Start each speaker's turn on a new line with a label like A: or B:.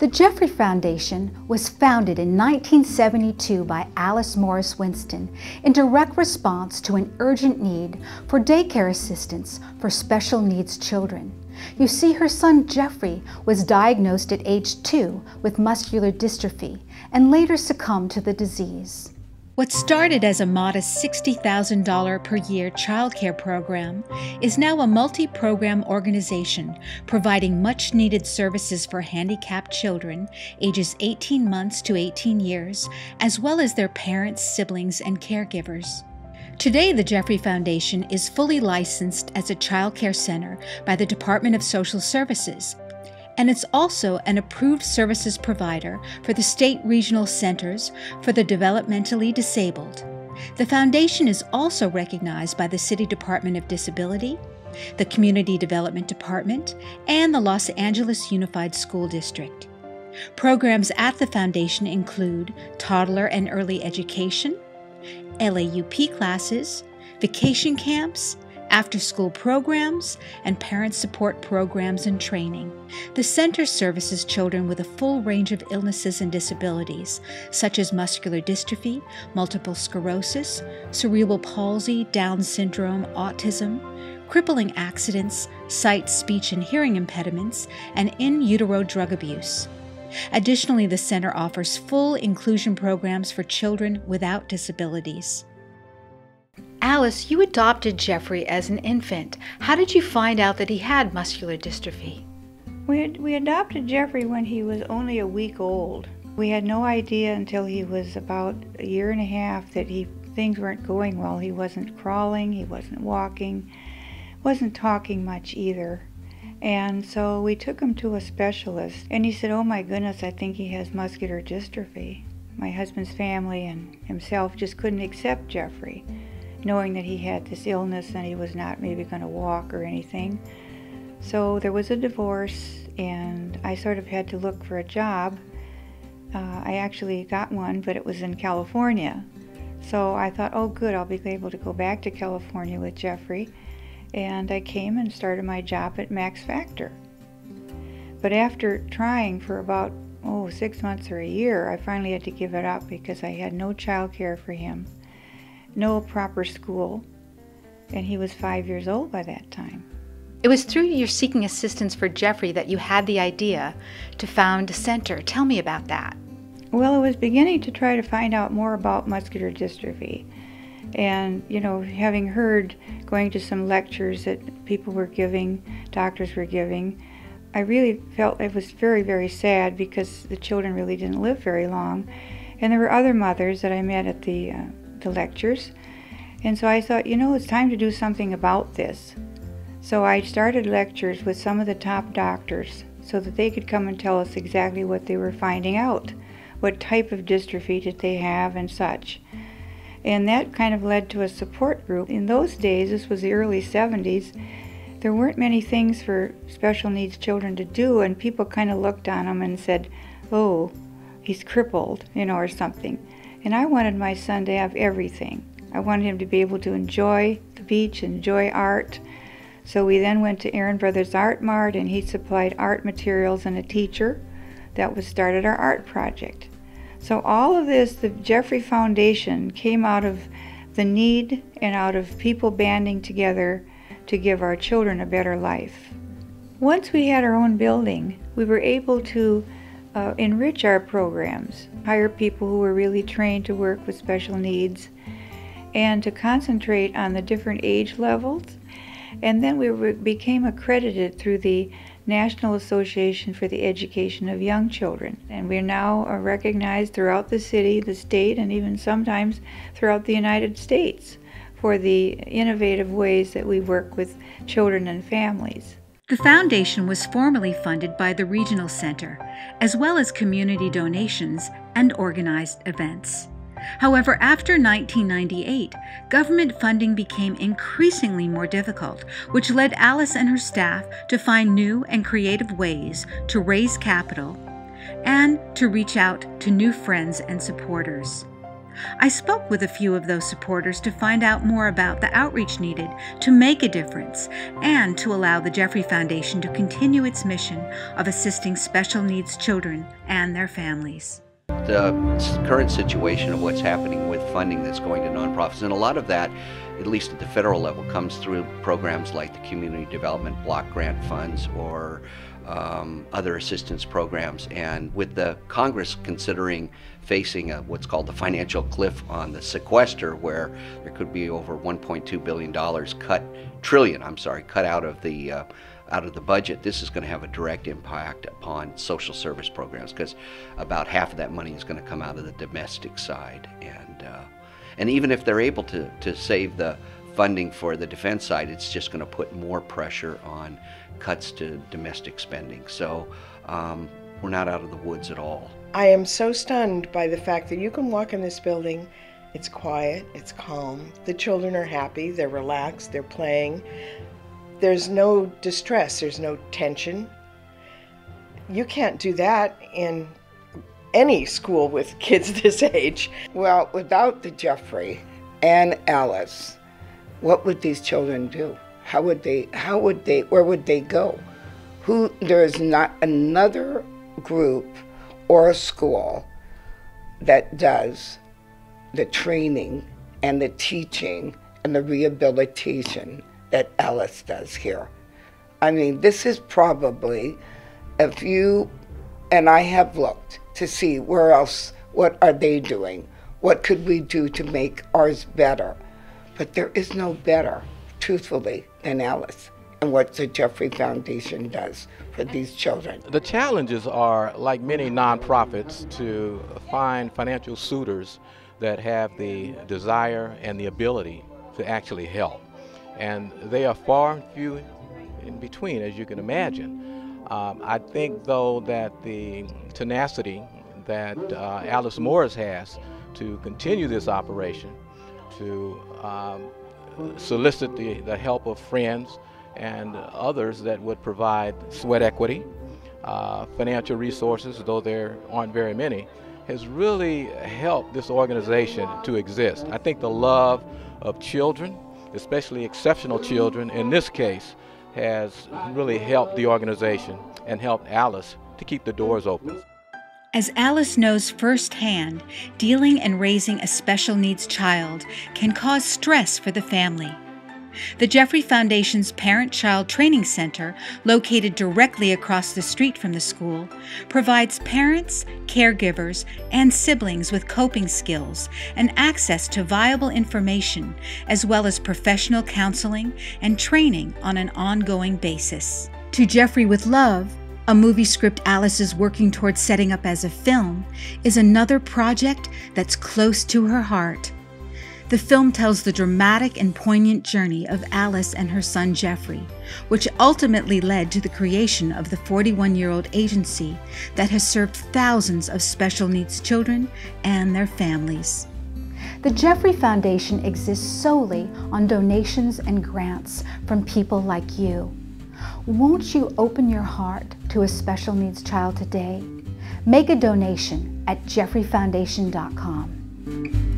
A: The Jeffrey Foundation was founded in 1972 by Alice Morris Winston in direct response to an urgent need for daycare assistance for special needs children. You see, her son Jeffrey was diagnosed at age 2 with muscular dystrophy and later succumbed to the disease. What started as a modest $60,000 per year childcare program is now a multi-program organization providing much-needed services for handicapped children ages 18 months to 18 years, as well as their parents, siblings, and caregivers. Today, the Jeffrey Foundation is fully licensed as a child care center by the Department of Social Services, and it's also an approved services provider for the state regional centers for the developmentally disabled. The foundation is also recognized by the City Department of Disability, the Community Development Department, and the Los Angeles Unified School District. Programs at the foundation include toddler and early education, LAUP classes, vacation camps, after-school programs, and parent support programs and training. The center services children with a full range of illnesses and disabilities, such as muscular dystrophy, multiple sclerosis, cerebral palsy, Down syndrome, autism, crippling accidents, sight, speech, and hearing impediments, and in utero drug abuse. Additionally, the center offers full inclusion programs for children without disabilities. Alice, you adopted Jeffrey as an infant. How did you find out that he had muscular dystrophy?
B: We adopted Jeffrey when he was only a week old. We had no idea until he was about a year and a half that things weren't going well. He wasn't crawling, he wasn't walking, wasn't talking much either. And so we took him to a specialist, and he said, "Oh my goodness, I think he has muscular dystrophy." My husband's family and himself just couldn't accept Jeffrey, knowing that he had this illness and he was not maybe going to walk or anything. So there was a divorce, and I sort of had to look for a job. I actually got one, but it was in California. So I thought, oh good, I'll be able to go back to California with Jeffrey. And I came and started my job at Max Factor. But after trying for about 6 months or a year, I finally had to give it up because I had no child care for him, no proper school, and he was 5 years old by that time.
A: It was through your seeking assistance for Jeffrey that you had the idea to found a center. Tell me about that.
B: Well, I was beginning to try to find out more about muscular dystrophy. And, having heard, going to some lectures that people were giving, doctors were giving, I really felt it was very, very sad because the children really didn't live very long. And there were other mothers that I met at the lectures. And so I thought, it's time to do something about this. So I started lectures with some of the top doctors so that they could come and tell us exactly what they were finding out, what type of dystrophy did they have and such. And that kind of led to a support group. In those days, this was the early 70s, there weren't many things for special needs children to do, and people kind of looked on him and said, oh, he's crippled, or something. And I wanted my son to have everything. I wanted him to be able to enjoy the beach, enjoy art. So we then went to Aaron Brothers Art Mart, and he supplied art materials and a teacher. That started our art project. So all of this, the Jeffrey Foundation, came out of the need and out of people banding together to give our children a better life. Once we had our own building, we were able to enrich our programs, hire people who were really trained to work with special needs, and to concentrate on the different age levels. And then we became accredited through the National Association for the Education of Young Children. And we're now recognized throughout the city, the state, and even sometimes throughout the United States for the innovative ways that we work with children and families.
A: The foundation was formally funded by the Regional Center, as well as community donations and organized events. However, after 1998, government funding became increasingly more difficult, which led Alice and her staff to find new and creative ways to raise capital and to reach out to new friends and supporters. I spoke with a few of those supporters to find out more about the outreach needed to make a difference and to allow the Jeffrey Foundation to continue its mission of assisting special needs children and their families.
C: The current situation of what's happening with funding that's going to nonprofits, and a lot of that, at least at the federal level, comes through programs like the Community Development Block Grant Funds or other assistance programs. And with the Congress considering facing what's called the financial cliff on the sequester, where there could be over $1.2 billion cut out of the budget, this is going to have a direct impact upon social service programs, because about half of that money is going to come out of the domestic side. And even if they're able to save the funding for the defense side, it's just going to put more pressure on cuts to domestic spending. So we're not out of the woods at all.
D: I am so stunned by the fact that you can walk in this building, it's quiet, it's calm, the children are happy, they're relaxed, they're playing. There's no distress, there's no tension. You can't do that in any school with kids this age.
E: Well, without the Jeffrey and Alice, what would these children do? Where would they go? There is not another group or a school that does the training and the teaching and the rehabilitation that Alice does here. I mean, this is probably, and I have looked to see where else, what are they doing? What could we do to make ours better? But there is no better, truthfully, than Alice and what the Jeffrey Foundation does for these children.
F: The challenges are, like many nonprofits, to find financial suitors that have the desire and the ability to actually help. And they are far and few in between, as you can imagine. I think, though, that the tenacity that Alice Morris has to continue this operation, to solicit the help of friends and others that would provide sweat equity, financial resources, though there aren't very many, has really helped this organization to exist. I think the love of children, especially exceptional children in this case, has really helped the organization and helped Alice to keep the doors open.
A: As Alice knows firsthand, dealing and raising a special needs child can cause stress for the family. The Jeffrey Foundation's Parent-Child Training Center, located directly across the street from the school, provides parents, caregivers, and siblings with coping skills and access to viable information, as well as professional counseling and training on an ongoing basis. To Jeffrey with Love, a movie script Alice is working towards setting up as a film, is another project that's close to her heart. The film tells the dramatic and poignant journey of Alice and her son Jeffrey, which ultimately led to the creation of the 41-year-old agency that has served thousands of special needs children and their families. The Jeffrey Foundation exists solely on donations and grants from people like you. Won't you open your heart to a special needs child today? Make a donation at jeffreyfoundation.com.